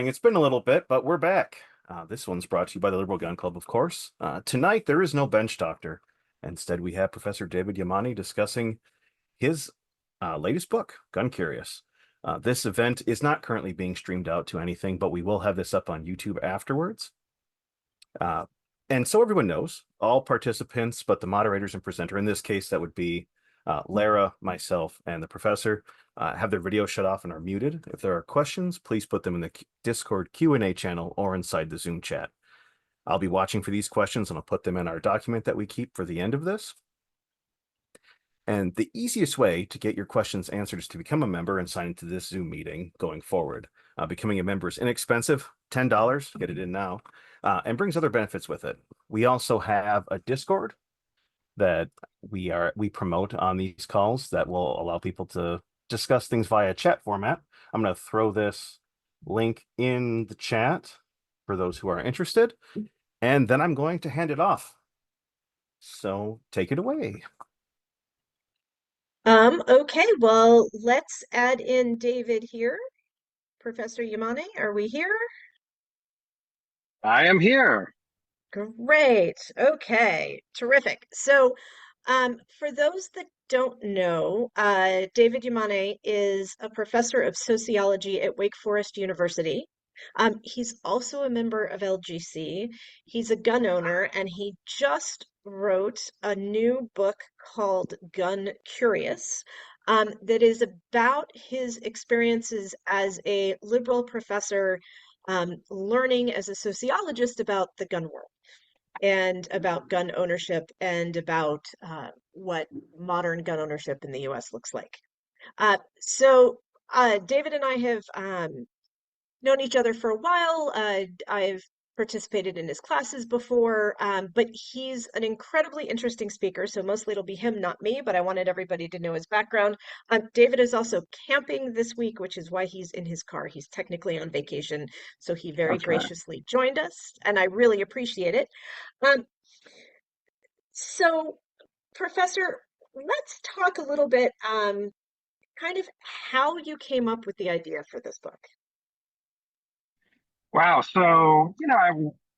morning. It's been a little bit, but we're back. This one's brought to you by the Liberal Gun Club, of course. Tonight, there is no bench doctor. Instead, we have Professor David Yamane discussing his latest book, Gun Curious. This event is not currently being streamed out to anything, but we will have this up on YouTube afterwards. And so everyone knows, all participants, but the moderators and presenter, in this case, that would be Lara, myself, and the professor, have their video shut off and are muted. If there are questions, please put them in the Discord Q&A channel or inside the Zoom chat. I'll be watching for these questions and I'll put them in our document that we keep for the end of this. And the easiest way to get your questions answered is to become a member and sign into this Zoom meeting going forward. Becoming a member is inexpensive, $10, get it in now, and brings other benefits with it. We also have a Discord that we promote on these calls that will allow people to discuss things via chat format. I'm going to throw this link in the chat for those who are interested, and then I'm going to hand it off. So take it away. Okay, well, let's add in David here. Professor Yamane, are we here? I am here. Great. Okay, terrific. So, for those that don't know, David Yamane is a professor of sociology at Wake Forest University. He's also a member of LGC. He's a gun owner, and he just wrote a new book called Gun Curious, that is about his experiences as a liberal professor, learning as a sociologist about the gun world and about gun ownership and about what modern gun ownership in the US looks like. David and I have known each other for a while. I've participated in his classes before, but he's an incredibly interesting speaker, so mostly it'll be him, not me, but I wanted everybody to know his background. David is also camping this week, which is why he's in his car. He's technically on vacation, so he very graciously joined us, and I really appreciate it. So, Professor, let's talk a little bit, kind of how you came up with the idea for this book. Wow. So,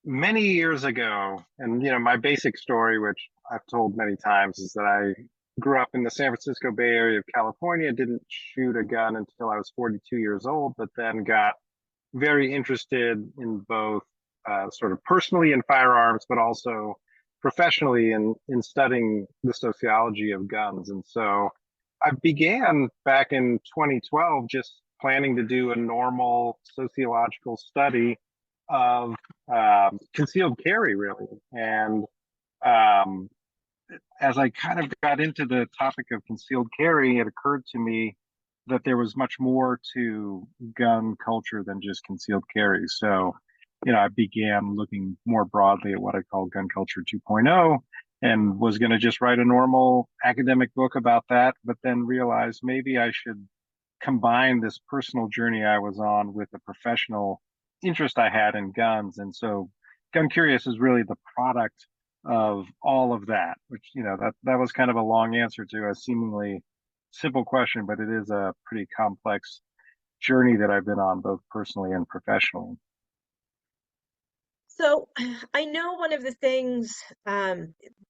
many years ago, and, my basic story, which I've told many times, is that I grew up in the San Francisco Bay Area of California, didn't shoot a gun until I was 42 years old, but then got very interested in both sort of personally in firearms, but also professionally in studying the sociology of guns. And so I began back in 2012 just planning to do a normal sociological study of concealed carry, really. And as I kind of got into the topic of concealed carry, it occurred to me that there was much more to gun culture than just concealed carry. So, I began looking more broadly at what I call gun culture 2.0 and was going to just write a normal academic book about that, but then realized maybe I should combine this personal journey I was on with the professional interest I had in guns. And so Gun Curious is really the product of all of that, which, that was kind of a long answer to a seemingly simple question, but it is a pretty complex journey that I've been on both personally and professionally. So I know one of the things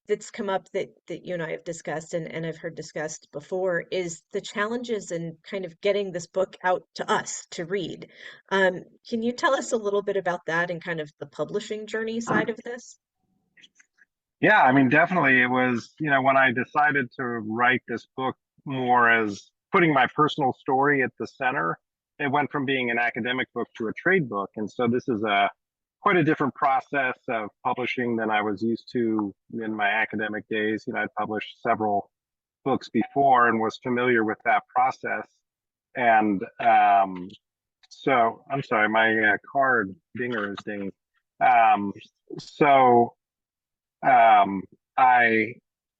that's come up that you and I have discussed and I've heard discussed before is the challenges in kind of getting this book out to us to read. Can you tell us a little bit about that and kind of the publishing journey side of this? Yeah, I mean, definitely. It was, when I decided to write this book more as putting my personal story at the center, it went from being an academic book to a trade book. And so this is quite a different process of publishing than I was used to in my academic days. I'd published several books before and was familiar with that process. And so, I'm sorry, my card dinger is dinging. I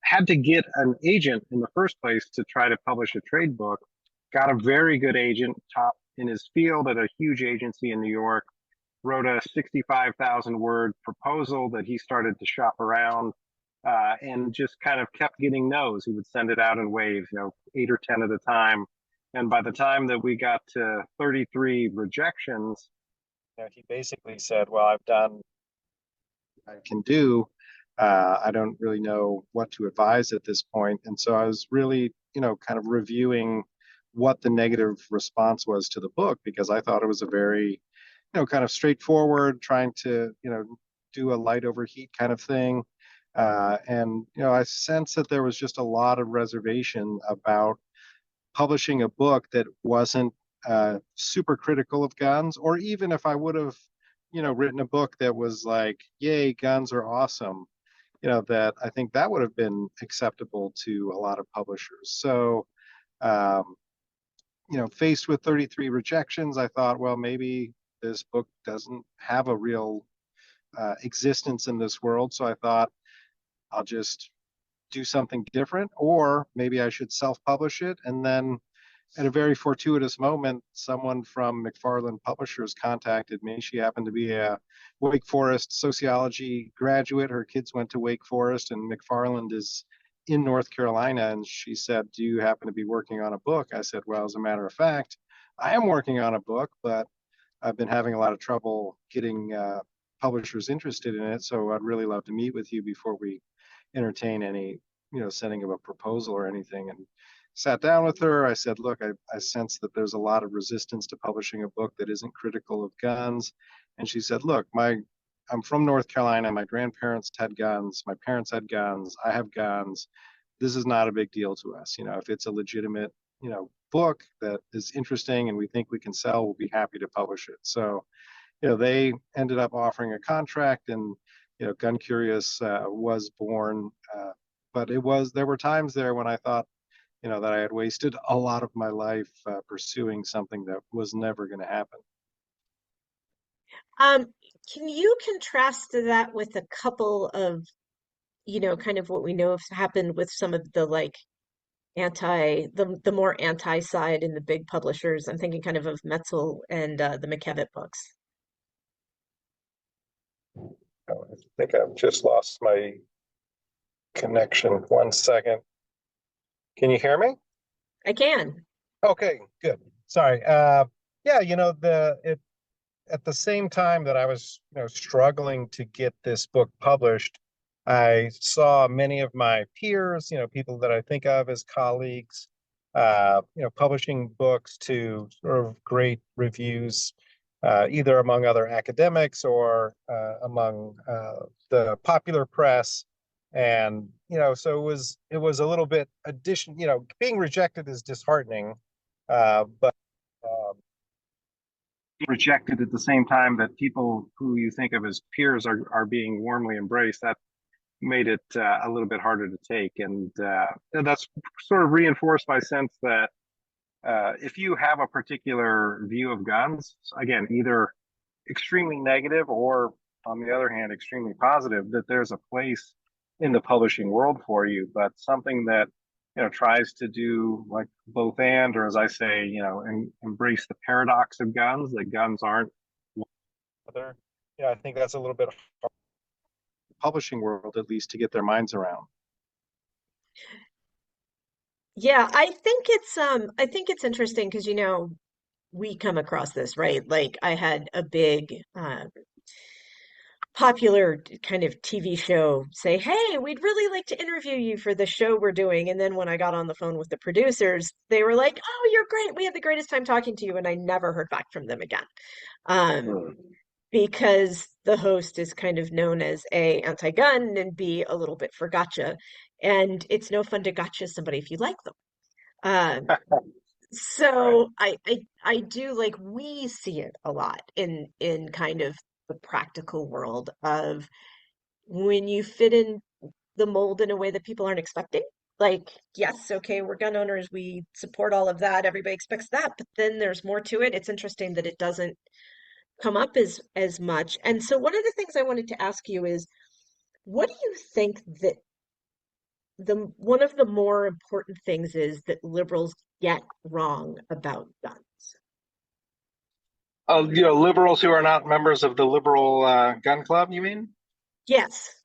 had to get an agent in the first place to try to publish a trade book. Got a very good agent, top in his field at a huge agency in New York, wrote a 65,000 word proposal that he started to shop around, and just kind of kept getting no's. He would send it out in waves, 8 or 10 at a time. And by the time that we got to 33 rejections, he basically said, well, I've done what I can do. I don't really know what to advise at this point. And so I was really, kind of reviewing what the negative response was to the book, because I thought it was a very, kind of straightforward, trying to, do a light overheat kind of thing. And, I sense that there was just a lot of reservation about publishing a book that wasn't super critical of guns, or even if I would have, written a book that was like, yay, guns are awesome, that I think that would have been acceptable to a lot of publishers. So, um, faced with 33 rejections, I thought, well, maybe this book doesn't have a real existence in this world. So I thought I'll just do something different, or maybe I should self-publish it. And then at a very fortuitous moment, someone from McFarland Publishers contacted me. She happened to be a Wake Forest sociology graduate. Her kids went to Wake Forest, and McFarland is in North Carolina. And she said, do you happen to be working on a book? I said, well, as a matter of fact, I am working on a book, but I've been having a lot of trouble getting publishers interested in it. So I'd really love to meet with you before we entertain any, sending of a proposal or anything. And sat down with her. I said, look, I sense that there's a lot of resistance to publishing a book that isn't critical of guns. And she said, look, I'm from North Carolina. My grandparents had guns. My parents had guns. I have guns. This is not a big deal to us. If it's a legitimate, book that is interesting and we think we can sell, we'll be happy to publish it. So, they ended up offering a contract, and, Gun Curious was born. But there were times there when I thought, that I had wasted a lot of my life pursuing something that was never going to happen. Um, can you contrast that with a couple of, kind of what we know has happened with some of the like the more anti side in the big publishers? I'm thinking kind of Metzel and the McKevitt books. Oh, I think I've just lost my connection. 1 second. Can you hear me? I can. Okay, good. Sorry. Yeah, at the same time that I was, struggling to get this book published, I saw many of my peers, people that I think of as colleagues, publishing books to sort of great reviews, either among other academics or among the popular press. And, so it was a little bit being rejected is disheartening, but rejected at the same time that people who you think of as peers are being warmly embraced, that made it a little bit harder to take. And that's sort of reinforced my sense that if you have a particular view of guns, again, either extremely negative or, on the other hand, extremely positive, that there's a place in the publishing world for you. But something that tries to do like both and, or as I say, embrace the paradox of guns, that guns aren't one other. I think that's a little bit hard, the publishing world at least, to get their minds around. Yeah, I think it's interesting because we come across this, right? Like I had a big popular kind of TV show say, "Hey, we'd really like to interview you for the show we're doing." And then when I got on the phone with the producers, they were like, "Oh, you're great. We had the greatest time talking to you." And I never heard back from them again. Um, because the host is kind of known as A, anti-gun, and B, a little bit for gotcha. And it's no fun to gotcha somebody if you like them. Um, Right. so I do like we see it a lot in kind of the practical world of when you fit in the mold in a way that people aren't expecting. Like, yes, okay, we're gun owners, we support all of that, everybody expects that, but then there's more to it. It's interesting that it doesn't come up as much. And so one of the things I wanted to ask you is, what do you think that the one of the more important things is that liberals get wrong about guns? Liberals who are not members of the liberal gun club, you mean? Yes.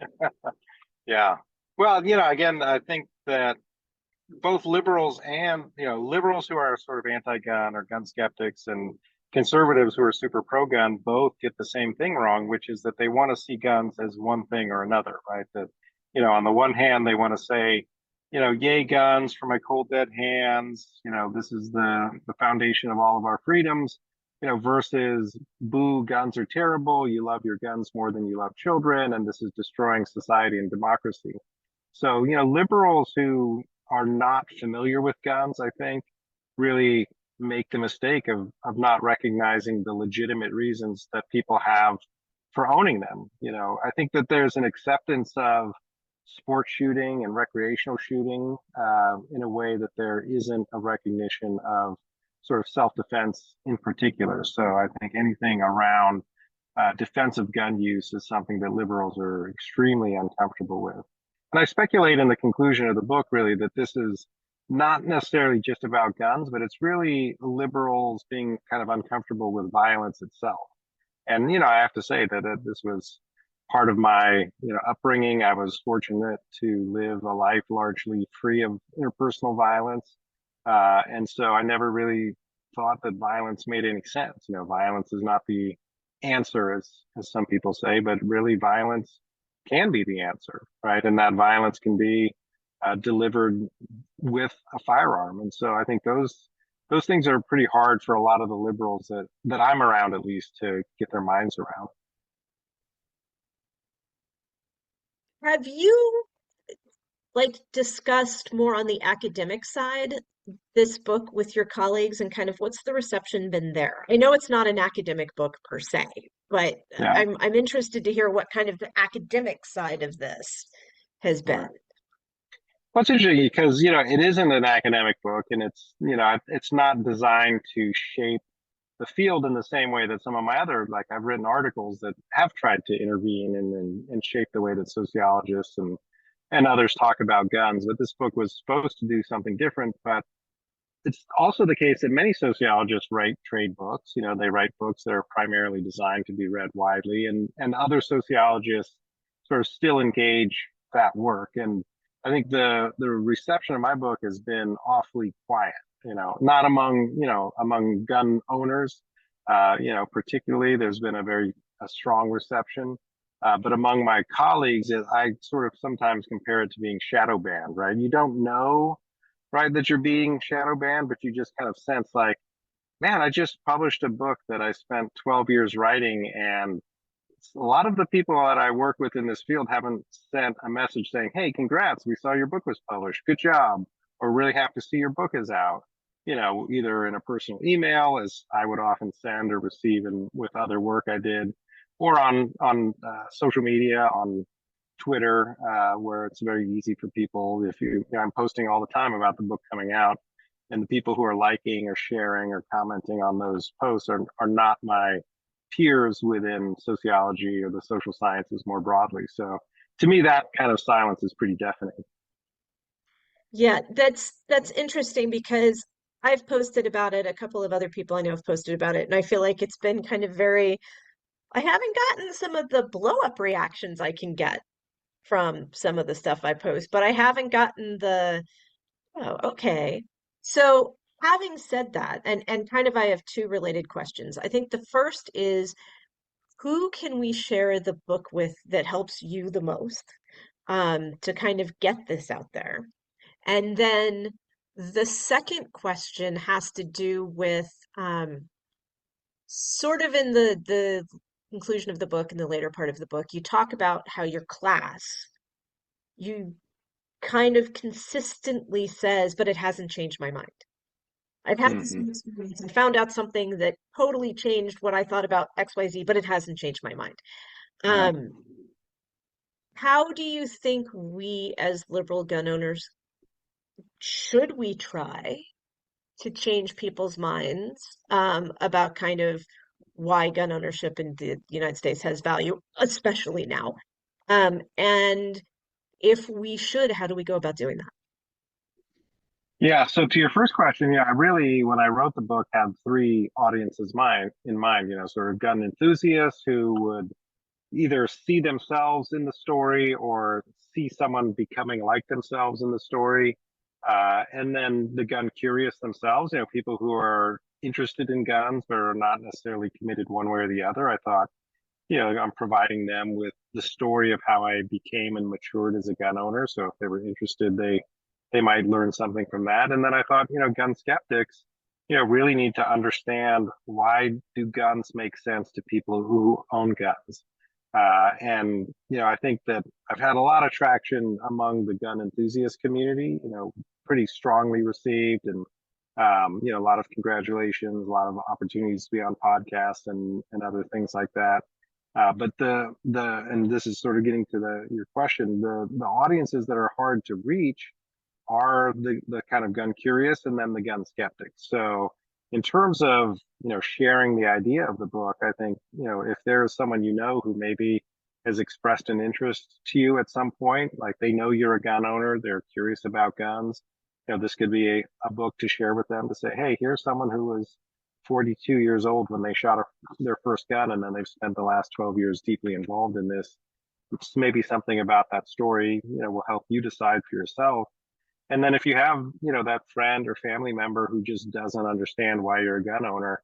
Yeah. Well, again, I think that both liberals and liberals who are sort of anti-gun or gun skeptics, and conservatives who are super pro-gun both get the same thing wrong, which is that they want to see guns as one thing or another, right? That, on the one hand, they want to say, yay guns for my cold dead hands, this is the foundation of all of our freedoms, versus boo, guns are terrible, you love your guns more than you love children, and this is destroying society and democracy. So, liberals who are not familiar with guns, I think, really make the mistake of not recognizing the legitimate reasons that people have for owning them. I think that there's an acceptance of sport shooting and recreational shooting in a way that there isn't a recognition of sort of self-defense in particular. So I think anything around defensive gun use is something that liberals are extremely uncomfortable with. And I speculate in the conclusion of the book, really, that this is not necessarily just about guns, but it's really liberals being kind of uncomfortable with violence itself. And, I have to say that this was part of my, upbringing. I was fortunate to live a life largely free of interpersonal violence. And so I never really thought that violence made any sense. Violence is not the answer, as some people say, but really violence can be the answer, right? And that violence can be delivered with a firearm. And so I think those things are pretty hard for a lot of the liberals that I'm around, at least, to get their minds around. Have you discussed more on the academic side this book with your colleagues, and kind of what's the reception been there? I know it's not an academic book per se, but Yeah. I'm interested to hear what kind of the academic side of this has been. Well, it's interesting because, it isn't an academic book, and it's not designed to shape the field in the same way that some of my other, I've written articles that have tried to intervene and shape the way that sociologists and others talk about guns. But this book was supposed to do something different. But it's also the case that many sociologists write trade books. They write books that are primarily designed to be read widely, and other sociologists sort of still engage that work. And I think the reception of my book has been awfully quiet. Not among gun owners. Particularly, there's been a strong reception. But among my colleagues, I sort of sometimes compare it to being shadow banned, right? You don't know, right, that you're being shadow banned, but you just kind of sense man, I just published a book that I spent 12 years writing, and a lot of the people that I work with in this field haven't sent a message saying, hey, congrats, we saw your book was published, good job, or really happy to see your book is out, either in a personal email, as I would often send or receive with other work I did, or on social media, on Twitter, where it's very easy for people. I'm posting all the time about the book coming out, and the people who are liking or sharing or commenting on those posts are not my peers within sociology or the social sciences more broadly. So to me, that kind of silence is pretty deafening. Yeah, that's interesting because I've posted about it. A couple of other people I know have posted about it, and I feel like it's been kind of I haven't gotten some of the blow up reactions I can get from some of the stuff I post, but I haven't gotten oh, okay. So having said that, and kind of I have two related questions. I think the first is, who can we share the book with that helps you the most, to kind of get this out there? And then the second question has to do with, sort of in the conclusion of the book, in the later part of the book, you talk about how your class, you kind of consistently says, but it hasn't changed my mind. I've had this Mm-hmm. experience and found out something that totally changed what I thought about XYZ, but it hasn't changed my mind. Yeah. Um, how do you think we as liberal gun owners, should we try to change people's minds, about kind of why gun ownership in the United States has value, especially now? And if we should, how do we go about doing that? Yeah. So to your first question, I really, when I wrote the book, had three audiences in mind, sort of gun enthusiasts who would either see themselves in the story or see someone becoming like themselves in the story. And then the gun curious themselves, people who are interested in guns but are not necessarily committed one way or the other. I thought, I'm providing them with the story of how I became and matured as a gun owner. So if they were interested, they might learn something from that. And then I thought, gun skeptics, really need to understand, why do guns make sense to people who own guns? And I think that I've had a lot of traction among the gun enthusiast community, pretty strongly received, and a lot of congratulations, a lot of opportunities to be on podcasts and other things like that. But and this is sort of getting to your question, the audiences that are hard to reach are the kind of gun curious and then the gun skeptics. So in terms of, sharing the idea of the book, I think, if there is someone who maybe has expressed an interest to you at some point, like they know you're a gun owner, they're curious about guns, this could be a book to share with them, to say, hey, here's someone who was 42 years old when they shot their first gun, and then they've spent the last 12 years deeply involved in this. Maybe something about that story, will help you decide for yourself. And then if you have, that friend or family member who just doesn't understand why you're a gun owner,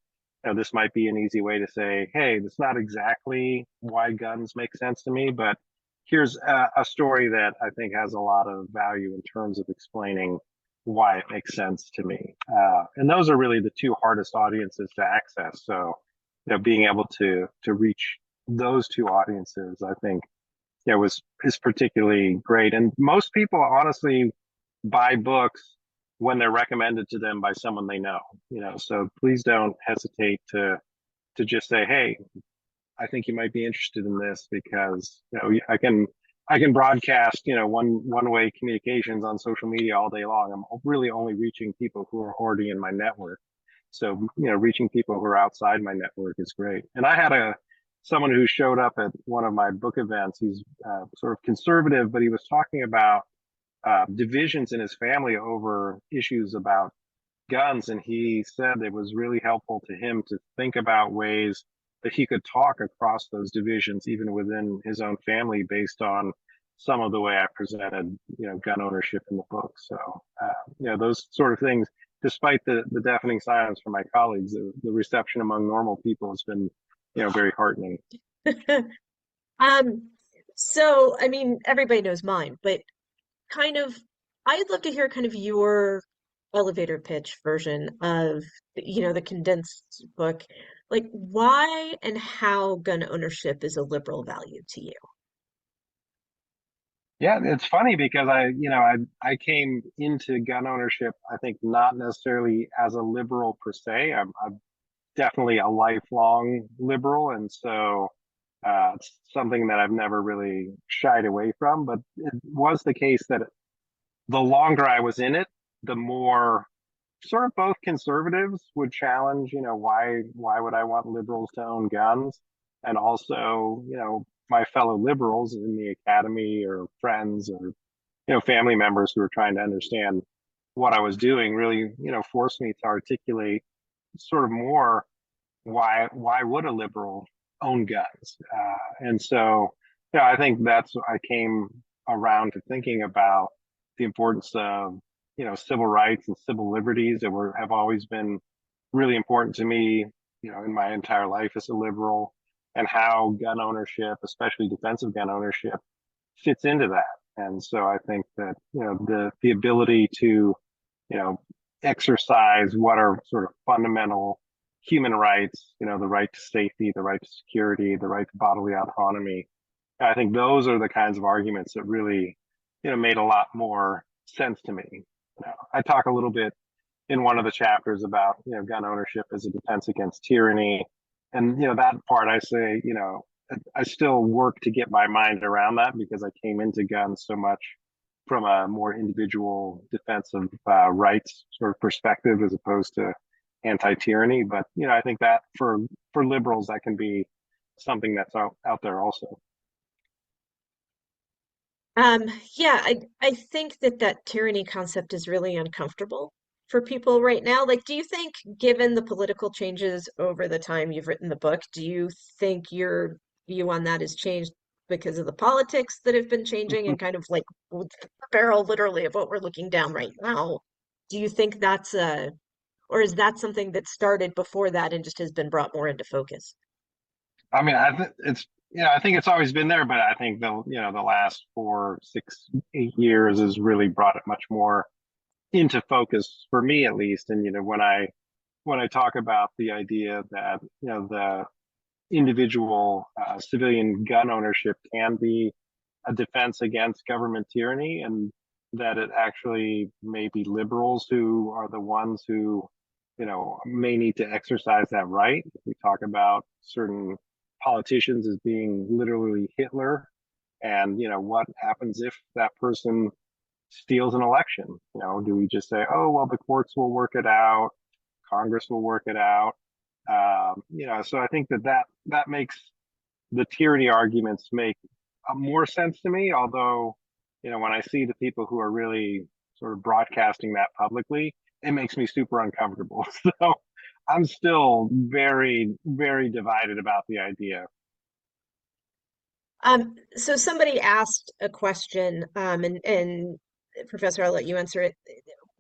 this might be an easy way to say, hey, that's not exactly why guns make sense to me, but here's a story that I think has a lot of value in terms of explaining why it makes sense to me. And those are really the two hardest audiences to access. So, being able to reach those two audiences, I think, is particularly great. And most people honestly buy books when they're recommended to them by someone they know. So please don't hesitate to just say, hey, I think you might be interested in this, because I can broadcast one way communications on social media all day long. I'm really only reaching people who are already in my network. So reaching people who are outside my network is great. And I had someone who showed up at one of my book events. He's sort of conservative, but he was talking about divisions in his family over issues about guns, and he said it was really helpful to him to think about ways that he could talk across those divisions, even within his own family, based on some of the way I presented, gun ownership in the book. So, those sort of things, despite the deafening silence from my colleagues, the reception among normal people has been, very heartening. Um, so I mean, everybody knows mine, but kind of, I'd love to hear kind of your elevator pitch version of, the condensed book. Like, why and how gun ownership is a liberal value to you. Yeah, it's funny because I came into gun ownership, I think, not necessarily as a liberal per se. I'm definitely a lifelong liberal, and so it's something that I've never really shied away from. But it was the case that the longer I was in it, the more sort of both conservatives would challenge, why would I want liberals to own guns? And also, my fellow liberals in the academy, or friends, or, family members who were trying to understand what I was doing, really, forced me to articulate sort of more, why would a liberal own guns? And so, I think I came around to thinking about the importance of, civil rights and civil liberties that have always been really important to me, in my entire life as a liberal, and how gun ownership, especially defensive gun ownership, fits into that. And so I think that, the ability to, exercise what are sort of fundamental human rights, the right to safety, the right to security, the right to bodily autonomy. I think those are the kinds of arguments that really, made a lot more sense to me. I talk a little bit in one of the chapters about, gun ownership as a defense against tyranny. And, that part I say, I still work to get my mind around that, because I came into guns so much from a more individual defensive rights sort of perspective, as opposed to anti-tyranny. But, I think that for liberals, that can be something that's out there also. Um, yeah, I think that tyranny concept is really uncomfortable for people right now. Like, do you think, given the political changes over the time you've written the book, do you think your view on that has changed because of the politics that have been changing, and kind of like with the barrel literally of what we're looking down right now? Do you think that's Or is that something that started before that and just has been brought more into focus? I mean, I think it's I think it's always been there, but I think the last 4, 6, 8 years has really brought it much more into focus for me at least. And when I talk about the idea that the individual civilian gun ownership can be a defense against government tyranny, and that it actually may be liberals who are the ones who may need to exercise that right. We talk about certain politicians as being literally Hitler, and what happens if that person steals an election? Do we just say, oh well, the courts will work it out, Congress will work it out? So I think that makes the tyranny arguments make more sense to me. Although, when I see the people who are really sort of broadcasting that publicly, it makes me super uncomfortable. So I'm still very, very divided about the idea. So somebody asked a question, and Professor, I'll let you answer it.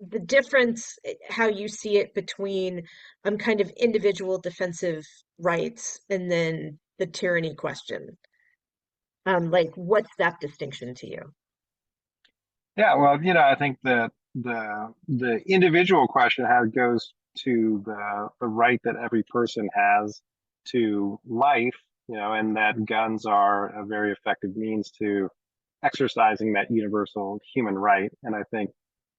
The difference, how you see it between kind of individual defensive rights and then the tyranny question. Like what's that distinction to you? Yeah, well, I think that the individual question how it goes to the right that every person has to life, and that guns are a very effective means to exercising that universal human right. And I think,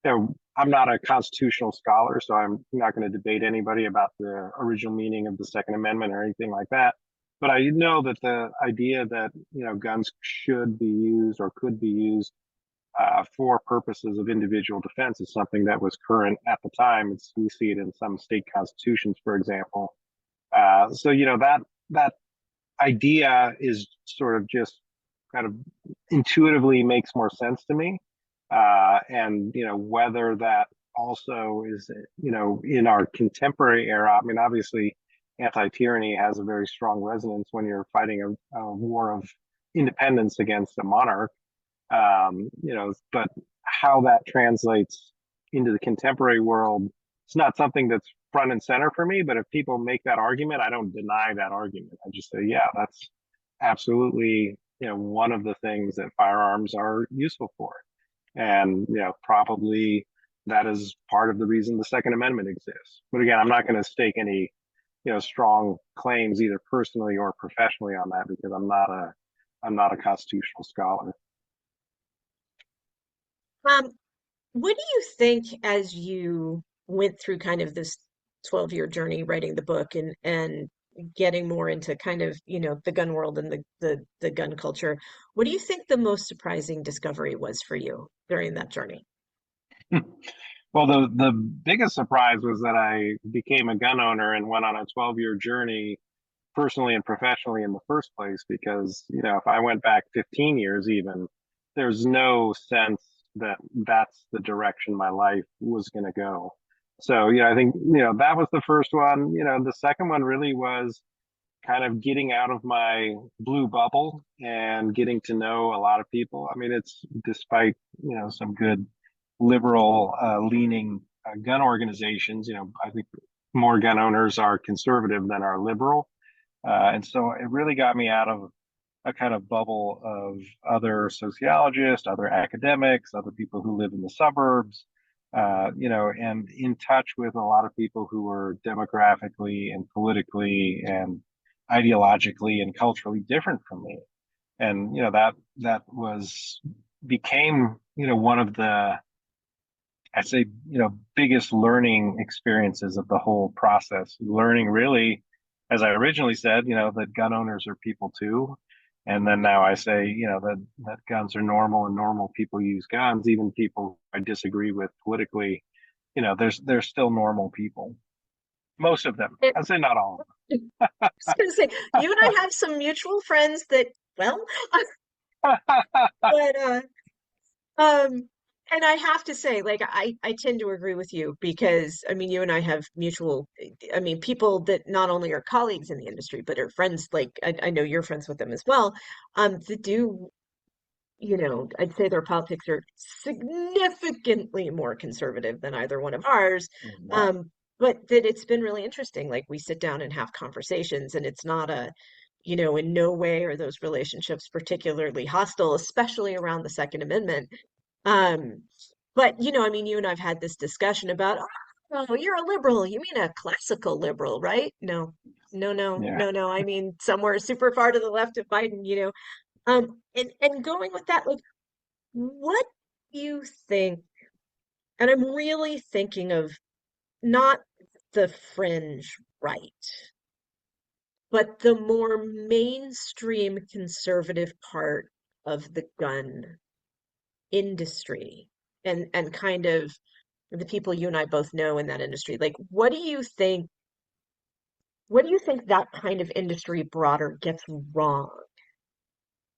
I'm not a constitutional scholar, so I'm not going to debate anybody about the original meaning of the Second Amendment or anything like that. But I know that the idea that, guns should be used or could be used for purposes of individual defense is something that was current at the time. We see it in some state constitutions, for example. So that idea is sort of just kind of intuitively makes more sense to me. And whether that also is in our contemporary era. I mean, obviously, anti-tyranny has a very strong resonance when you're fighting a war of independence against a monarch. But how that translates into the contemporary world, it's not something that's front and center for me. But if people make that argument, I don't deny that argument. I just say, yeah, that's absolutely, one of the things that firearms are useful for. And, probably that is part of the reason the Second Amendment exists. But again, I'm not going to stake any, strong claims either personally or professionally on that because I'm not a constitutional scholar. Um, what do you think as you went through kind of this 12-year journey writing the book and getting more into kind of, the gun world and the gun culture, what do you think the most surprising discovery was for you during that journey? Well, the biggest surprise was that I became a gun owner and went on a 12-year journey personally and professionally in the first place. Because, if I went back 15 years even, there's no sense that that's the direction my life was going to go. So, I think, that was the first one. The second one really was kind of getting out of my blue bubble and getting to know a lot of people. I mean, it's despite, some good liberal leaning gun organizations, I think more gun owners are conservative than are liberal. And so it really got me out of a kind of bubble of other sociologists, other academics, other people who live in the suburbs, and in touch with a lot of people who were demographically and politically and ideologically and culturally different from me. And, that became, one of the, I'd say, biggest learning experiences of the whole process. Learning really, as I originally said, that gun owners are people too. And then now I say, that guns are normal and normal people use guns, even people I disagree with politically, they're still normal people. Most of them. I'd say not all I was going to say, you and I have some mutual friends that, well, of them. but um, and I have to say, like, I tend to agree with you because I mean, you and I have mutual, I mean, people that not only are colleagues in the industry, but are friends, like I know you're friends with them as well, that do, I'd say their politics are significantly more conservative than either one of ours. Yeah. Um, but that it's been really interesting. Like we sit down and have conversations, and it's not a, in no way are those relationships particularly hostile, especially around the Second Amendment. Um, but I mean, you and I've had this discussion about, oh, you're a liberal. You mean a classical liberal, right? No, no, no, Yeah. no, no. I mean somewhere super far to the left of Biden. And going with that, like, what do you think? And I'm really thinking of not the fringe right, but the more mainstream conservative part of the gun industry and kind of the people you and I both know in that industry. Like, what do you think that kind of industry broader gets wrong?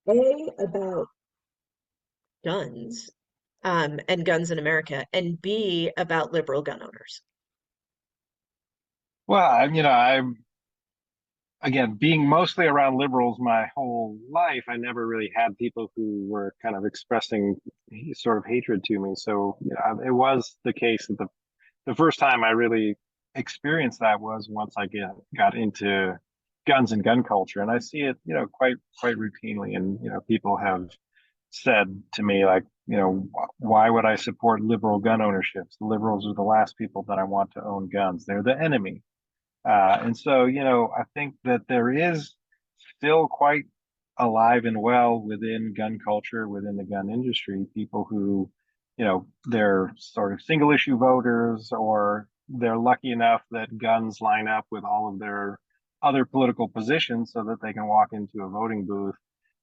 A, about guns, and guns in America, and B, about liberal gun owners. Well, I'm again, being mostly around liberals my whole life, I never really had people who were kind of expressing sort of hatred to me. So, it was the case that the first time I really experienced that was once I got into guns and gun culture, and I see it, quite routinely. And people have said to me, like, why would I support liberal gun ownerships? The liberals are the last people that I want to own guns. They're the enemy. And so, I think that there is still quite alive and well within gun culture, within the gun industry, people who, they're sort of single issue voters, or they're lucky enough that guns line up with all of their other political positions so that they can walk into a voting booth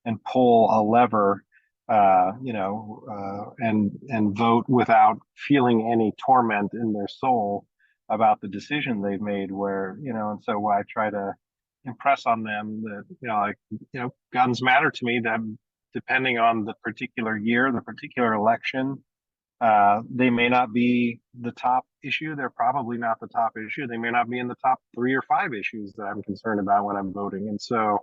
and pull a lever, and vote without feeling any torment in their soul about the decision they've made. And so I try to impress on them that, like, guns matter to me, that depending on the particular year, the particular election, they may not be the top issue. They're probably not the top issue. They may not be in the top 3 or 5 issues that I'm concerned about when I'm voting. And so,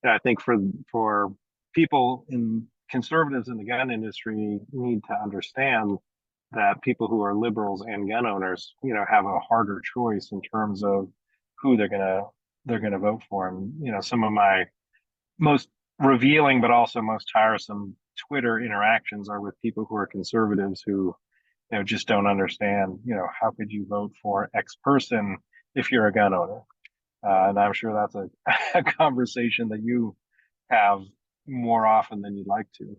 I think for people in conservatives in the gun industry need to understand that people who are liberals and gun owners, have a harder choice in terms of who they're gonna vote for. And some of my most revealing but also most tiresome Twitter interactions are with people who are conservatives who, just don't understand, how could you vote for X person if you're a gun owner? And I'm sure that's a conversation that you have more often than you'd like to.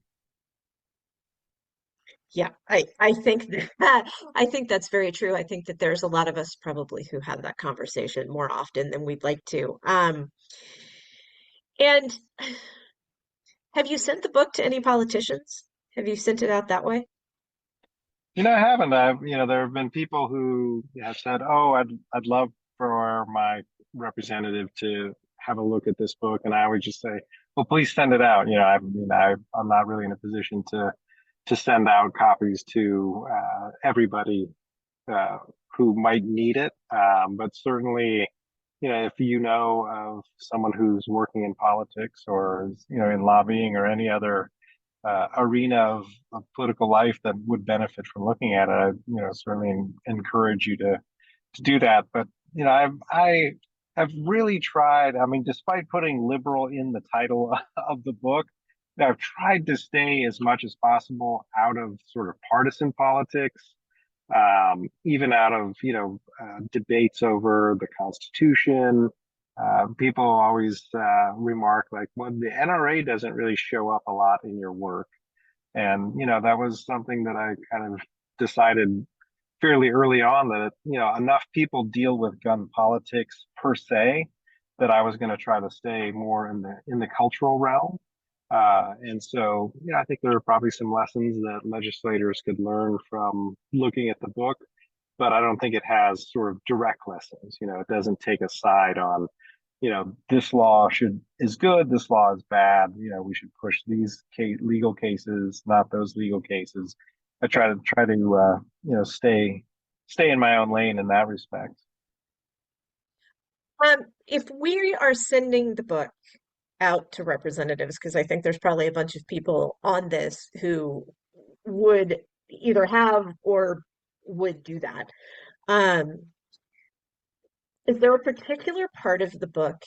Yeah, I think that I think that's very true. I think that there's a lot of us probably who have that conversation more often than we'd like to. And have you sent the book to any politicians? Have you sent it out that way? I haven't. There have been people who have said, "Oh, I'd love for my representative to have a look at this book," and I would just say, "Well, please send it out." I'm not really in a position to send out copies to everybody uh, who might need it. But certainly, if you know of someone who's working in politics, or in lobbying, or any other arena of political life that would benefit from looking at it, I certainly encourage you to do that. But I have really tried. I mean, despite putting liberal in the title of the book, I've tried to stay as much as possible out of sort of partisan politics, even out of debates over the Constitution. People always remark, like, well, the NRA doesn't really show up a lot in your work. And that was something that I kind of decided fairly early on, that enough people deal with gun politics per se, that I was going to try to stay more in the cultural realm. And so, I think there are probably some lessons that legislators could learn from looking at the book, but I don't think it has sort of direct lessons. It doesn't take a side on, this law is good, this law is bad. We should push these legal cases, not those legal cases. I stay in my own lane in that respect. If we are sending the book out to representatives, because I think there's probably a bunch of people on this who would either have or would do that. Um, Is there a particular part of the book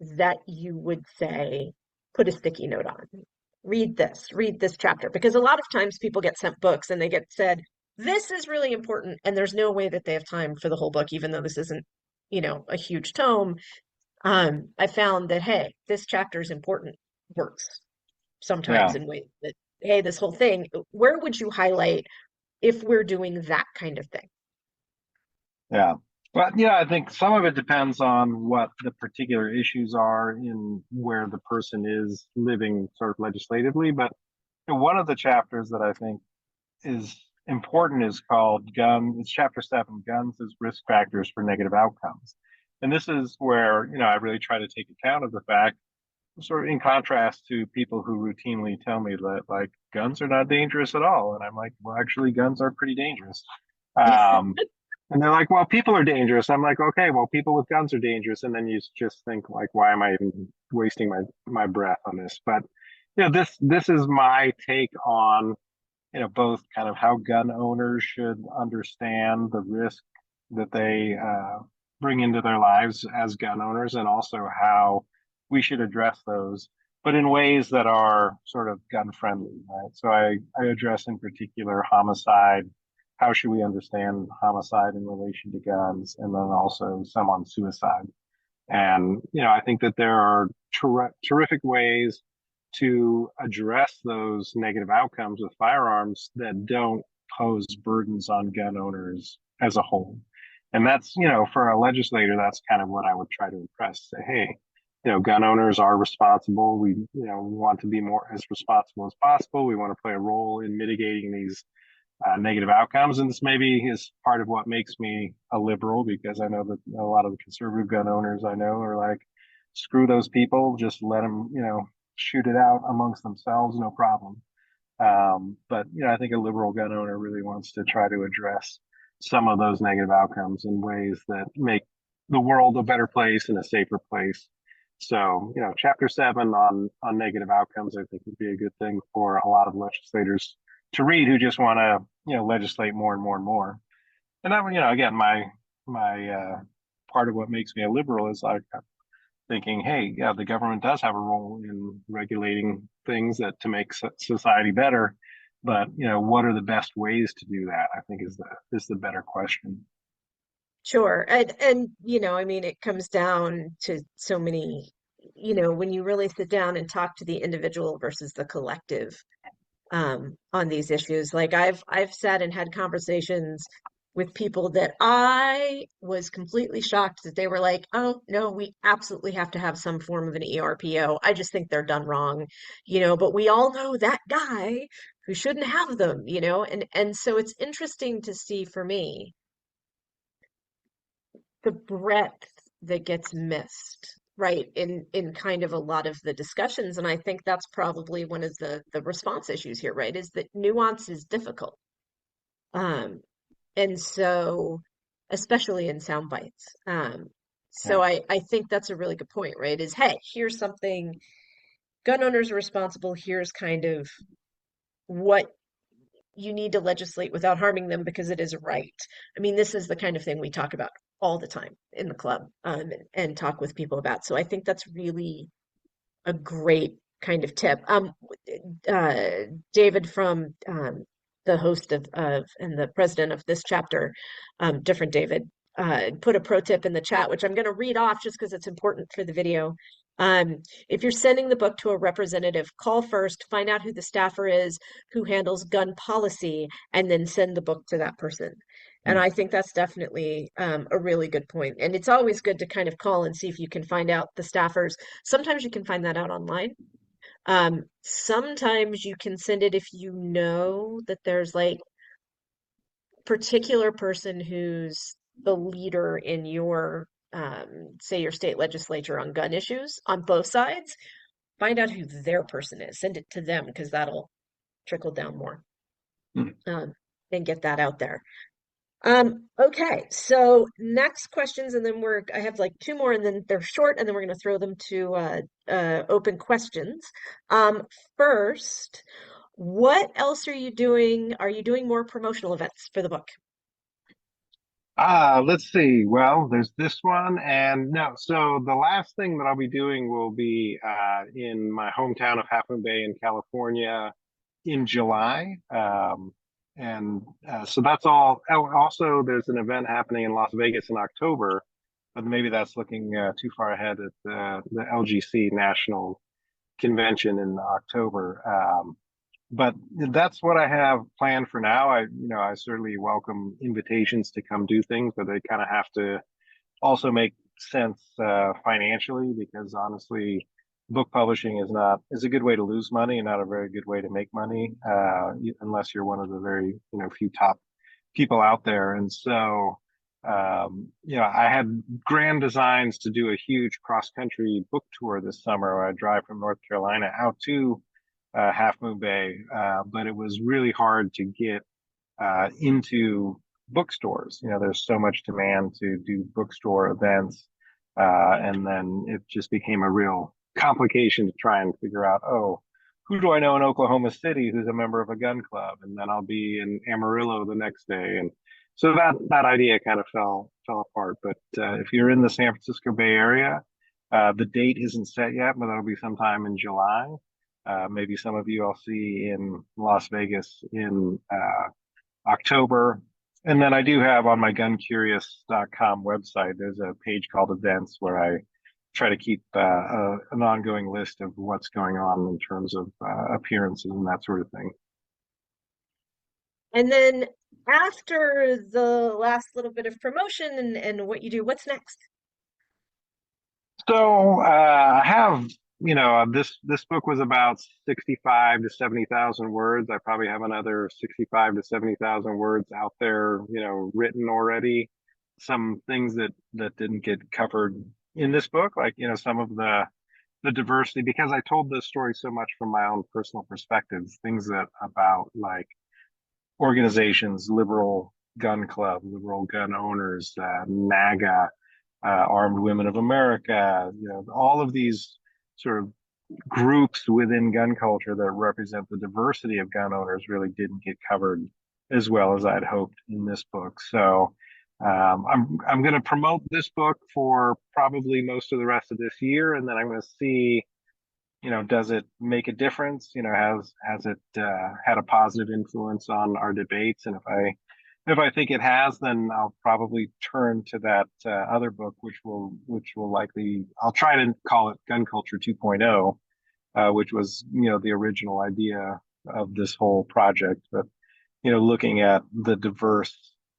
that you would say, put a sticky note on? Read this chapter. Because a lot of times people get sent books and they get said, this is really important. And there's no way that they have time for the whole book, even though this isn't, a huge tome. I found that, hey, this chapter is important, works sometimes Yeah, in ways that, hey, this whole thing, where would you highlight if we're doing that kind of thing? yeah. But yeah, I think some of it depends on what the particular issues are in where the person is living sort of legislatively. But one of the chapters that I think is important is called Gun. It's chapter 7, Guns as Risk Factors for Negative Outcomes. And this is where, I really try to take account of the fact, sort of in contrast to people who routinely tell me that like guns are not dangerous at all. And I'm like, well, actually, guns are pretty dangerous. Um, and they're like, well, people are dangerous. I'm like, okay, well, people with guns are dangerous. And then you just think like, why am I even wasting my breath on this? But this is my take on both kind of how gun owners should understand the risk that they bring into their lives as gun owners, and also how we should address those, but in ways that are sort of gun friendly, right? So I address in particular homicide. How should we understand homicide in relation to guns? And then also some on suicide. And, I think that there are terrific ways to address those negative outcomes with firearms that don't pose burdens on gun owners as a whole. And that's, for a legislator, that's kind of what I would try to impress. Say, hey, gun owners are responsible. We want to be more as responsible as possible. We want to play a role in mitigating these negative outcomes. And this maybe is part of what makes me a liberal, because I know that a lot of the conservative gun owners I know are like, screw those people, just let them, shoot it out amongst themselves, no problem. But I think a liberal gun owner really wants to try to address some of those negative outcomes in ways that make the world a better place and a safer place. So, chapter 7 on negative outcomes, I think would be a good thing for a lot of legislators to read who just want to, legislate more and more and more. And that, again, my part of what makes me a liberal is like thinking, hey, yeah, the government does have a role in regulating things that to make society better, but what are the best ways to do that? I think is the better question. Sure. And I mean, it comes down to so many, when you really sit down and talk to the individual versus the collective, on these issues. Like I've sat and had conversations with people that I was completely shocked that they were like, oh no, we absolutely have to have some form of an ERPO. I just think they're done wrong, but we all know that guy who shouldn't have them, and so it's interesting to see for me the breadth that gets missed, right, in kind of a lot of the discussions. And I think that's probably one of the response issues here, right, is that nuance is difficult. And so, especially in sound bites. Yeah. So I think that's a really good point, right? Is, hey, here's something gun owners are responsible. Here's kind of what you need to legislate without harming them because it is a right. I mean, this is the kind of thing we talk about all the time in the club, and talk with people about. So I think that's really a great kind of tip. Uh, David from the host of and the president of this chapter, different David, put a pro tip in the chat, which I'm going to read off just because it's important for the video. If you're sending the book to a representative, call first, find out who the staffer is, who handles gun policy, and then send the book to that person. And I think that's definitely a really good point. And it's always good to kind of call and see if you can find out the staffers. Sometimes you can find that out online. Sometimes you can send it if you know that there's like particular person who's the leader in your say your state legislature on gun issues on both sides. Find out who their person is. Send it to them because that'll trickle down more, Hmm. and get that out there. Okay, so next questions, and then I have like two more, and then they're short, and then we're going to throw them to open questions. First, what else are you doing? Are you doing more promotional events for the book? Let's see. Well, there's this one, and no. So the last thing that I'll be doing will be in my hometown of Half Moon Bay in California in July. And so that's all. Oh, also, there's an event happening in Las Vegas in October, but maybe that's looking too far ahead at the LGC National Convention in October. But that's what I have planned for now. I certainly welcome invitations to come do things, but they kind of have to also make sense financially, because honestly, book publishing is a good way to lose money and not a very good way to make money, unless you're one of the very few top people out there. And so, I had grand designs to do a huge cross country book tour this summer, where I drive from North Carolina out to Half Moon Bay, but it was really hard to get into bookstores. There's so much demand to do bookstore events, and then it just became a real complication to try and figure out, oh, who do I know in Oklahoma City who's a member of a gun club? And then I'll be in Amarillo the next day, and so that idea kind of fell apart. But if you're in the San Francisco Bay Area, the date isn't set yet, but that'll be sometime in July. Maybe some of you I'll see in Las Vegas in October. And then I do have on my guncurious.com website, there's a page called events, where I try to keep an ongoing list of what's going on in terms of appearances and that sort of thing. And then after the last little bit of promotion and what you do, what's next? So I have, this book was about 65 to 70,000 words. I probably have another 65 to 70,000 words out there, written already. Some things that didn't get covered in this book, like some of the diversity, because I told this story so much from my own personal perspectives, things that about like organizations, liberal gun club, liberal gun owners, NAGA, Armed Women of America, all of these sort of groups within gun culture that represent the diversity of gun owners really didn't get covered as well as I'd hoped in this book. So I'm going to promote this book for probably most of the rest of this year, and then I'm going to see, does it make a difference? Has it had a positive influence on our debates? And if I think it has, then I'll probably turn to that other book, which will likely, I'll try to call it Gun Culture 2.0, which was the original idea of this whole project. But looking at the diverse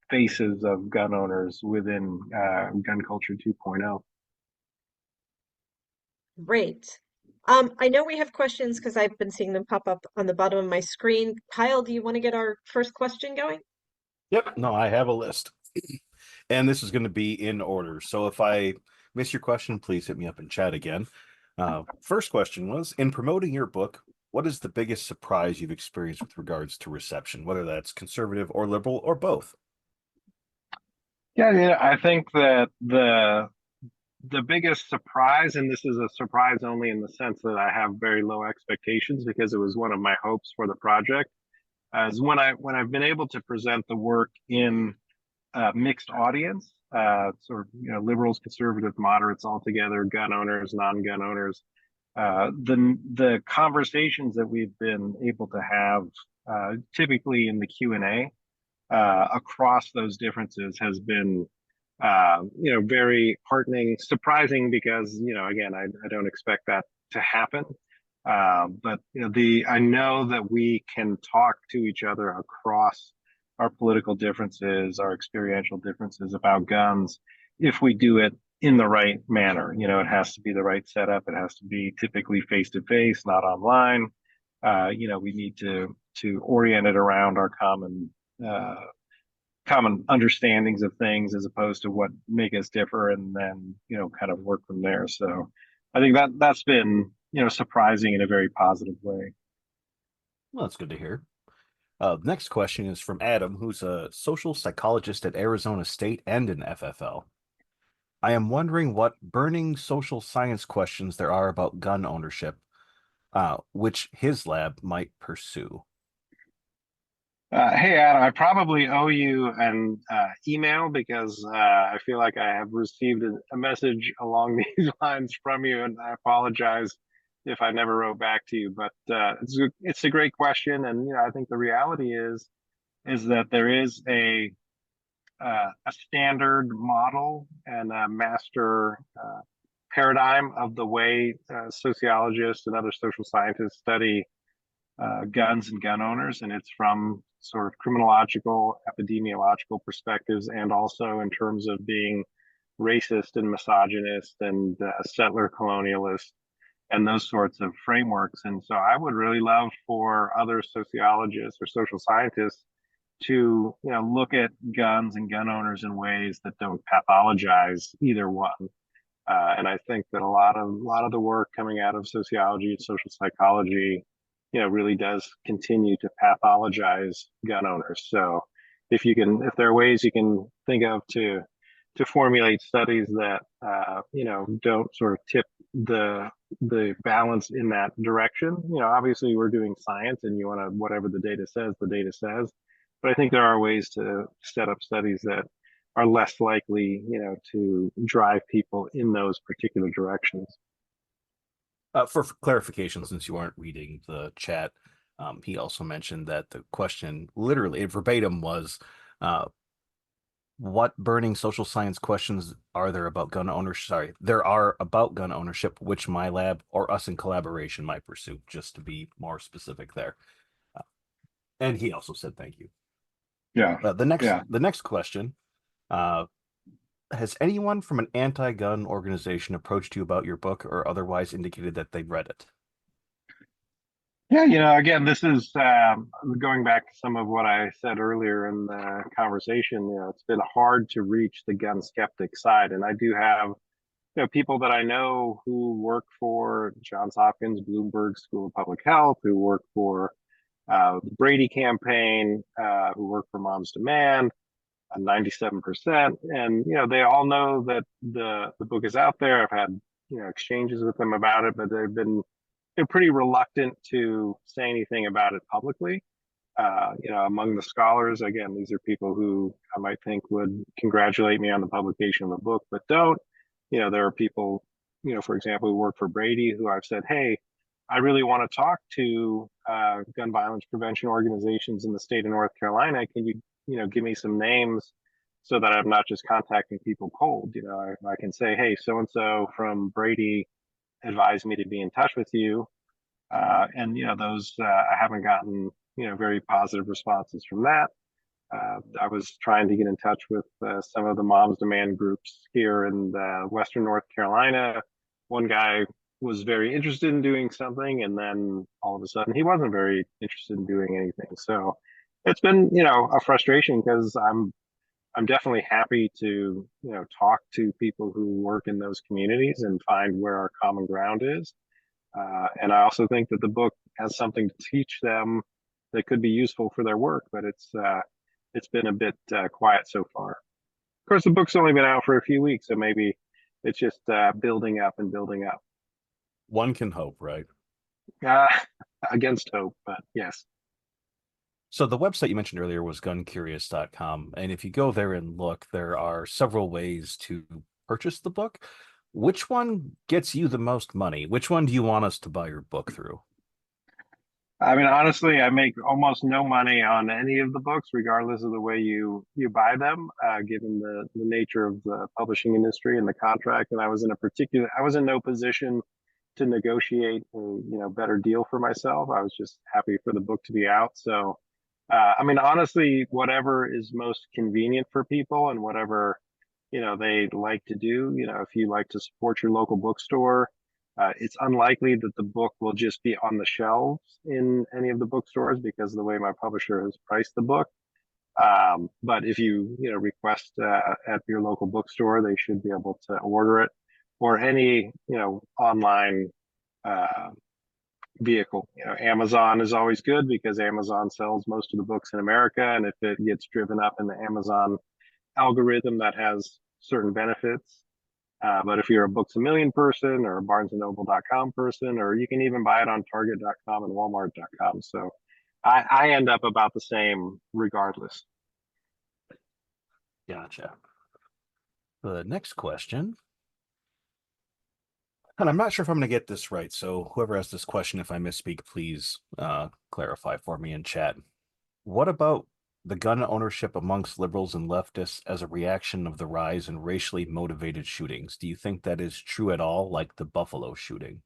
faces of gun owners within Gun Culture 2.0. Great. I know we have questions because I've been seeing them pop up on the bottom of my screen. Kyle, do you want to get our first question going? Yep. No, I have a list. And this is going to be in order. So if I miss your question, please hit me up in chat again. First question was, in promoting your book, what is the biggest surprise you've experienced with regards to reception, whether that's conservative or liberal or both? Yeah, I think that the biggest surprise, and this is a surprise only in the sense that I have very low expectations because it was one of my hopes for the project, is when I've been able to present the work in a mixed audience, sort of liberals, conservative, moderates all together, gun owners, non-gun owners. The conversations that we've been able to have, typically in the Q&A, across those differences has been very heartening, surprising, because again, I don't expect that to happen. But I know that we can talk to each other across our political differences, our experiential differences about guns, if we do it in the right manner. It has to be the right setup. It has to be typically face to face, not online. We need to orient it around our common understandings of things, as opposed to what make us differ, and then kind of work from there. So I think that's been surprising in a very positive way. Well, that's good to hear. Next question is from Adam, who's a social psychologist at Arizona State and an FFL. I am wondering what burning social science questions there are about gun ownership, which his lab might pursue. Hey Adam, I probably owe you an email because I feel like I have received a message along these lines from you, and I apologize if I never wrote back to you. But it's a great question, and I think the reality is that there is a standard model and a master paradigm of the way sociologists and other social scientists study guns and gun owners, and it's from sort of criminological, epidemiological perspectives, and also in terms of being racist and misogynist and settler colonialist and those sorts of frameworks. And so I would really love for other sociologists or social scientists to look at guns and gun owners in ways that don't pathologize either one. And I think that a lot of the work coming out of sociology and social psychology, really does continue to pathologize gun owners. So if there are ways you can think of to formulate studies that don't sort of tip the balance in that direction. Obviously we're doing science, and you want to whatever the data says, the data says. But I think there are ways to set up studies that are less likely, to drive people in those particular directions. For clarification, since you aren't reading the chat, he also mentioned that the question literally verbatim was, what burning social science questions are there about gun ownership? Sorry, there are about gun ownership, which my lab or us in collaboration might pursue, just to be more specific there. And he also said thank you. Yeah. The next question, has anyone from an anti-gun organization approached you about your book or otherwise indicated that they've read it? Yeah, again, this is going back to some of what I said earlier in the conversation. It's been hard to reach the gun skeptic side, and I do have people that I know who work for Johns Hopkins Bloomberg School of Public Health, who work for the Brady campaign, who work for Moms Demand, 97%, and they all know that the book is out there. I've had exchanges with them about it, but they're pretty reluctant to say anything about it publicly. Among the scholars, again, these are people who I might think would congratulate me on the publication of a book, but don't. There are people, for example, who work for Brady, who I've said, hey, I really want to talk to gun violence prevention organizations in the state of North Carolina. Can you, give me some names so that I'm not just contacting people cold? I can say, hey, so and so from Brady advised me to be in touch with you. And those I haven't gotten very positive responses from that. I was trying to get in touch with some of the Moms Demand groups here in Western North Carolina. One guy was very interested in doing something, and then all of a sudden he wasn't very interested in doing anything. So it's been a frustration, because I'm definitely happy to talk to people who work in those communities and find where our common ground is. And I also think that the book has something to teach them that could be useful for their work, but it's been a bit quiet so far. Of course, the book's only been out for a few weeks, so maybe it's just building up and building up. One can hope, right? Uh, Against hope, but yes. So the website you mentioned earlier was guncurious.com. And if you go there and look, there are several ways to purchase the book. Which one gets you the most money? Which one do you want us to buy your book through? I mean, honestly, I make almost no money on any of the books, regardless of the way you buy them, given the nature of the publishing industry and the contract. And I was in no position to negotiate a better deal for myself. I was just happy for the book to be out. So, I mean, honestly, whatever is most convenient for people and whatever they like to do. If you like to support your local bookstore, it's unlikely that the book will just be on the shelves in any of the bookstores because of the way my publisher has priced the book. But if you request at your local bookstore, they should be able to order it, or any online vehicle. Amazon is always good because Amazon sells most of the books in America, and if it gets driven up in the Amazon algorithm, that has certain benefits. But if you're a Books a Million person or a barnesandnoble.com person, or you can even buy it on target.com and walmart.com. So I end up about the same regardless. Gotcha. The next question, and I'm not sure if I'm going to get this right, so whoever asked this question, if I misspeak, please clarify for me in chat. What about the gun ownership amongst liberals and leftists as a reaction of the rise in racially motivated shootings? Do you think that is true at all, like the Buffalo shooting?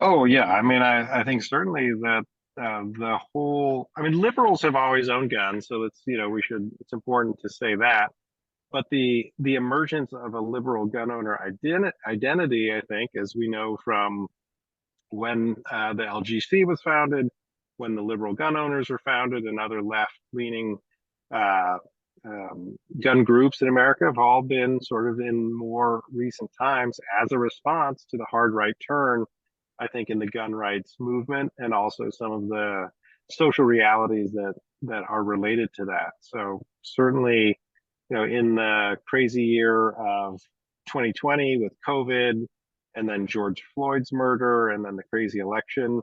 Oh yeah, I mean, I think certainly that the whole, I mean, liberals have always owned guns, so it's it's important to say that. But the emergence of a liberal gun owner identity, I think, as we know from when the LGC was founded, when the liberal gun owners were founded, and other left-leaning uh, gun groups in America have all been sort of in more recent times as a response to the hard right turn, I think, in the gun rights movement, and also some of the social realities that are related to that. So certainly, in the crazy year of 2020 with COVID, and then George Floyd's murder, and then the crazy election,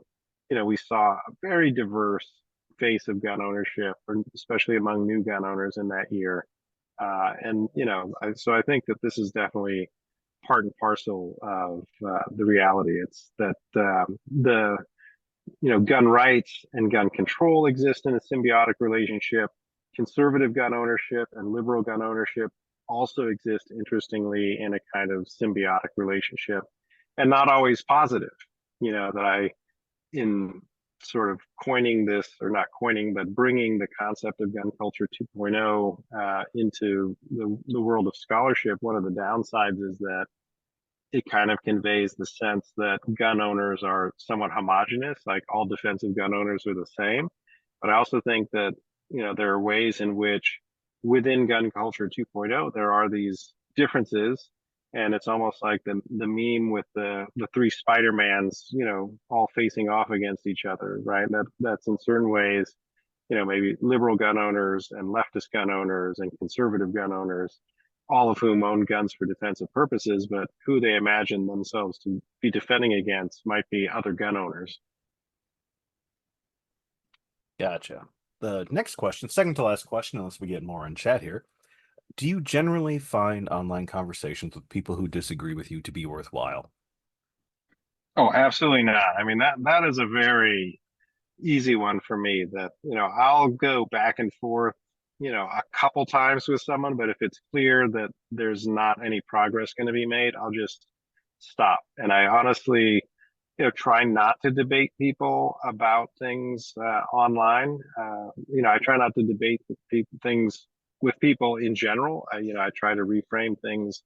we saw a very diverse face of gun ownership, especially among new gun owners in that year. And so I think that this is definitely part and parcel of the reality. It's that the gun rights and gun control exist in a symbiotic relationship. Conservative gun ownership and liberal gun ownership also exist, interestingly, in a kind of symbiotic relationship, and not always positive. That in sort of coining this, or not coining, but bringing the concept of gun culture 2.0 into the world of scholarship, one of the downsides is that it kind of conveys the sense that gun owners are somewhat homogenous, like all defensive gun owners are the same. But I also think that, there are ways in which within gun culture 2.0, there are these differences. And it's almost like the meme with the three Spider-Mans, all facing off against each other, right? That's in certain ways, maybe liberal gun owners and leftist gun owners and conservative gun owners, all of whom own guns for defensive purposes, but who they imagine themselves to be defending against might be other gun owners. Gotcha. The next question, second to last question, unless we get more in chat here. Do you generally find online conversations with people who disagree with you to be worthwhile? Oh, absolutely not. I mean, that is a very easy one for me. That I'll go back and forth, a couple times with someone, but if it's clear that there's not any progress going to be made, I'll just stop. And I honestly, try not to debate people about things online. I try not to debate things with people in general. I try to reframe things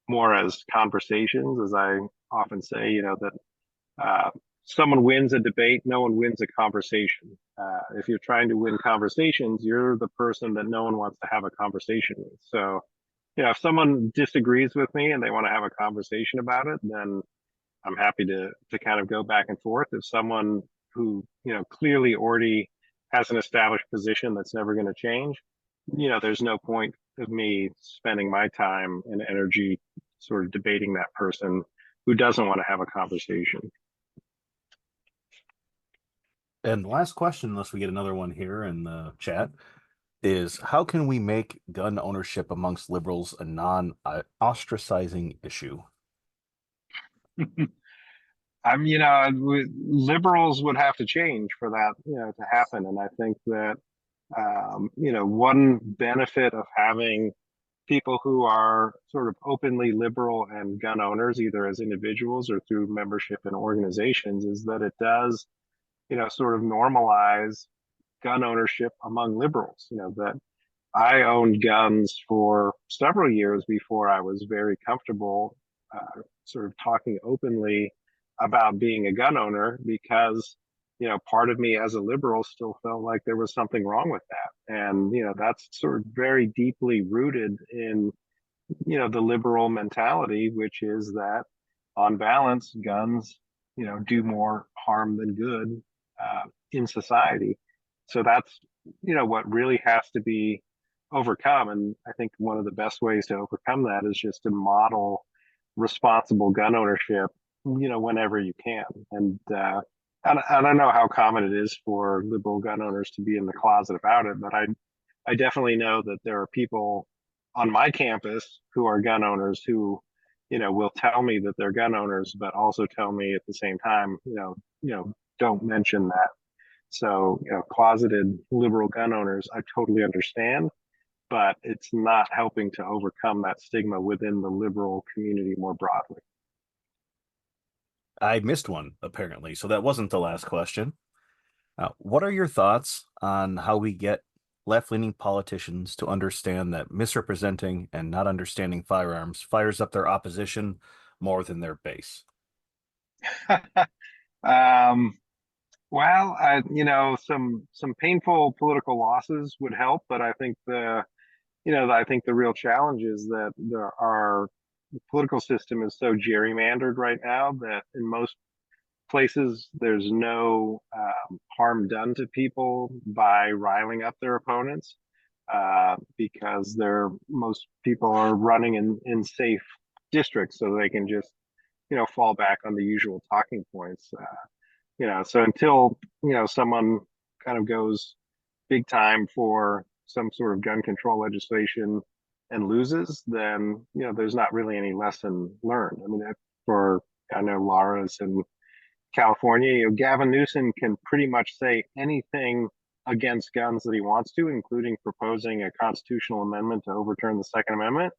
more as conversations, as I often say. That uh, someone wins a debate, no one wins a conversation. If you're trying to win conversations, you're the person that no one wants to have a conversation with. So, if someone disagrees with me and they want to have a conversation about it, then I'm happy to kind of go back and forth. If someone who clearly already has an established position that's never going to change, there's no point of me spending my time and energy sort of debating that person who doesn't want to have a conversation. And last question, unless we get another one here in the chat, is how can we make gun ownership amongst liberals a non-ostracizing issue? Liberals would have to change for that, to happen. And I think that, one benefit of having people who are sort of openly liberal and gun owners, either as individuals or through membership in organizations, is that it does, sort of normalize gun ownership among liberals. That I owned guns for several years before I was very comfortable sort of talking openly about being a gun owner, because part of me as a liberal still felt like there was something wrong with that. And that's sort of very deeply rooted in the liberal mentality, which is that on balance guns do more harm than good in society. So that's what really has to be overcome. And I think one of the best ways to overcome that is just to model responsible gun ownership, whenever you can. And I don't know how common it is for liberal gun owners to be in the closet about it, but I definitely know that there are people on my campus who are gun owners who, will tell me that they're gun owners, but also tell me at the same time, don't mention that. So, closeted liberal gun owners, I totally understand, but it's not helping to overcome that stigma within the liberal community more broadly. I missed one, apparently, so that wasn't the last question. What are your thoughts on how we get left-leaning politicians to understand that misrepresenting and not understanding firearms fires up their opposition more than their base? um, well, some painful political losses would help, but I think the real challenge is that the political system is so gerrymandered right now that in most places there's no harm done to people by riling up their opponents because most people are running in safe districts so they can just fall back on the usual talking points. So until someone kind of goes big time for some sort of gun control legislation and loses, then there's not really any lesson learned. I mean, for I know Laura's in California, Gavin Newsom can pretty much say anything against guns that he wants to, including proposing a constitutional amendment to overturn the Second Amendment,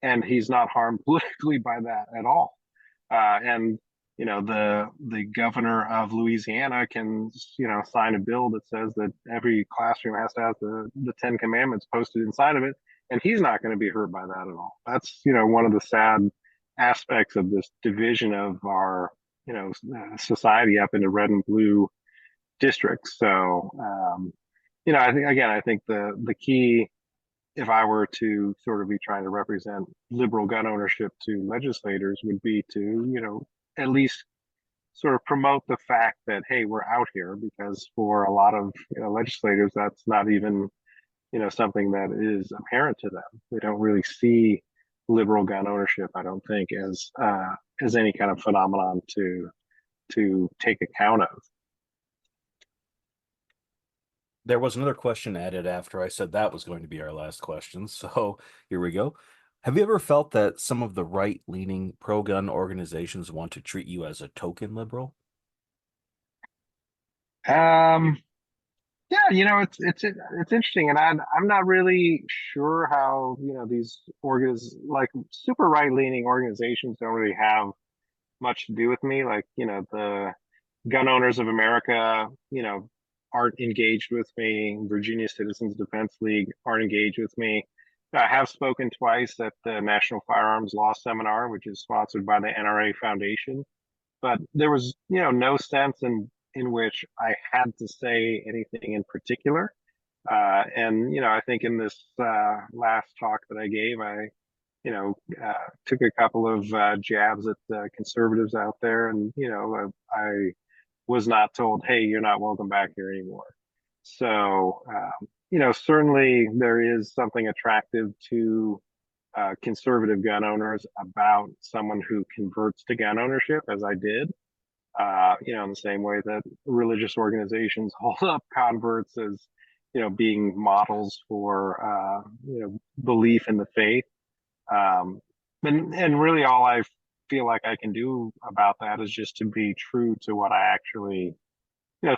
and he's not harmed politically by that at all. And the governor of Louisiana can sign a bill that says that every classroom has to have the Ten Commandments posted inside of it, and he's not going to be hurt by that at all. That's one of the sad aspects of this division of our society up into red and blue districts. So I think the key, if I were to sort of be trying to represent liberal gun ownership to legislators, would be to, at least sort of promote the fact that, hey, we're out here, because for a lot of legislators, that's not even, something that is apparent to them. They don't really see liberal gun ownership, I don't think, as any kind of phenomenon to take account of. There was another question added after I said that was going to be our last question. So here we go. Have you ever felt that some of the right-leaning pro-gun organizations want to treat you as a token liberal? Um, yeah, it's interesting, and I'm not really sure how these like super right leaning organizations don't really have much to do with me. Like the Gun Owners of America, aren't engaged with me. Virginia Citizens Defense League aren't engaged with me. I have spoken twice at the National Firearms Law Seminar, which is sponsored by the NRA Foundation, but there was no sense in which I had to say anything in particular. And I think in this last talk that I gave, I took a couple of jabs at conservatives out there, and I was not told, hey, you're not welcome back here anymore. So certainly there is something attractive to conservative gun owners about someone who converts to gun ownership, as I did. In the same way that religious organizations hold up converts as, being models for, belief in the faith. And really all I feel like I can do about that is just to be true to what I actually,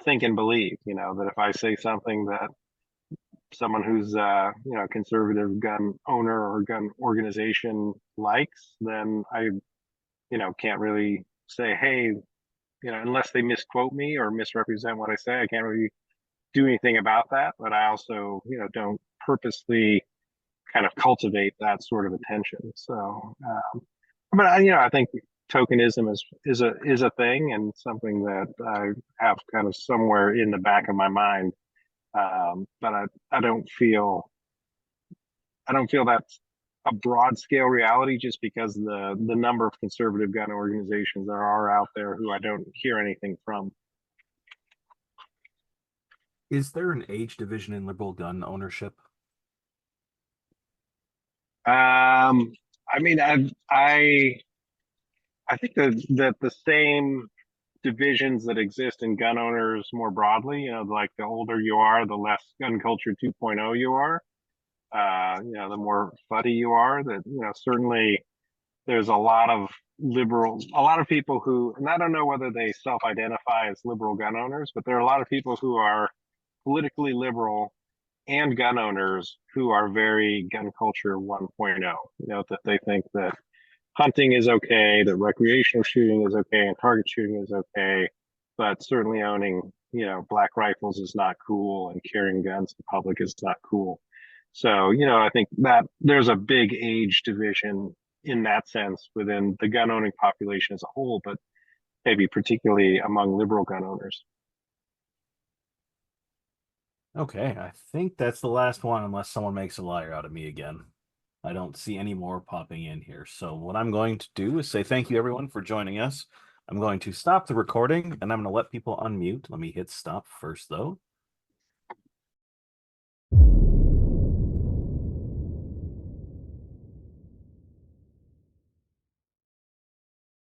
think and believe, that if I say something that someone who's, a conservative gun owner or gun organization likes, then I, can't really say, hey, unless they misquote me or misrepresent what I say, I can't really do anything about that. But I also, don't purposely kind of cultivate that sort of attention. So, but I think tokenism is a thing and something that I have kind of somewhere in the back of my mind. But I don't feel that's a broad scale reality, just because the number of conservative gun organizations there are out there who I don't hear anything from. Is there an age division in liberal gun ownership? I mean, I think that the same divisions that exist in gun owners more broadly. Like the older you are, the less gun culture 2.0 you are. The more fuddy you are. That certainly there's a lot of a lot of people who, and I don't know whether they self-identify as liberal gun owners, but there are a lot of people who are politically liberal and gun owners who are very gun culture 1.0. That they think that hunting is okay, that recreational shooting is okay, and target shooting is okay, but certainly owning, black rifles is not cool, and carrying guns in public is not cool. So, I think that there's a big age division in that sense within the gun owning population as a whole, but maybe particularly among liberal gun owners. Okay, I think that's the last one, unless someone makes a liar out of me again. I don't see any more popping in here. So what I'm going to do is say thank you, everyone, for joining us. I'm going to stop the recording, and I'm going to let people unmute. Let me hit stop first, though.